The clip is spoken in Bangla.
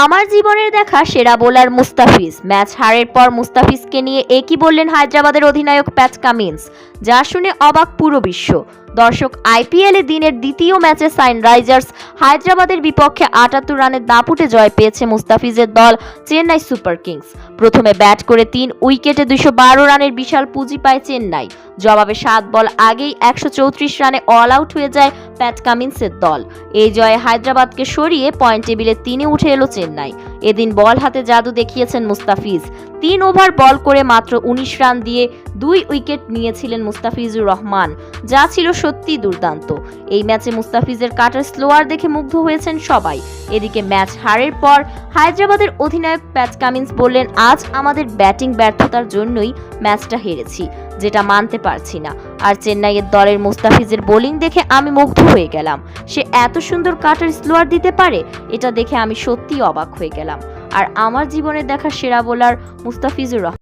আমার জীবনের দেখা সেরা বোলার মুস্তাফিজ। ম্যাচ হারের পর মুস্তাফিজকে নিয়ে একই বললেন হায়দ্রাবাদের অধিনায়ক প্যাট কামিন্স, যা শুনে অবাক পুরো বিশ্ব। দর্শক, আইপিএলে দিনের দ্বিতীয় ম্যাচে সানরাইজার্স হায়দ্রাবাদের বিপক্ষে ৭৮ রানের দাপুটে জয় পেয়েছে মুস্তাফিজের দল চেন্নাই সুপার কিংস। প্রথমে ব্যাট করে ৩ উইকেটে ২১২ রানের বিশাল পুঁজি পায় চেন্নাই। জবাবে ৭ বল আগেই ১৩৪ রানে অল আউট হয়ে যায় প্যাট কামিন্সের দল। এই জয়ে হায়দ্রাবাদকে সরিয়ে পয়েন্ট টেবিলে ৩-এ উঠে এলো চেন্নাই। এদিন বল হাতে জাদু দেখিয়েছেন মুস্তাফিজ। ৩ ওভার বল করে মাত্র ১৯ রান দিয়ে ২ উইকেট নিয়েছিলেন মুস্তাফিজুর রহমান, যা ছিল সত্যিই দুর্দান্ত। এই ম্যাচে মুস্তাফিজের কাটার স্লোয়ার দেখে মুগ্ধ হয়েছেন সবাই। এদিকে ম্যাচ হারের পর হায়দ্রাবাদের অধিনায়ক প্যাট কামিন্স বললেন, আজ আমাদের ব্যাটিং ব্যর্থতার জন্যই ম্যাচটা হেরেছি, যেটা মানতে পারছি না। আর চেন্নাইয়ের দলের মুস্তাফিজের বোলিং দেখে আমি মুগ্ধ হয়ে গেলাম। সে এত সুন্দর কাটার স্লোয়ার দিতে পারে, এটা দেখে আমি সত্যিই অবাক হয়ে গেলাম। আর আমার জীবনে দেখা সেরা বোলার মুস্তাফিজুর রহমান।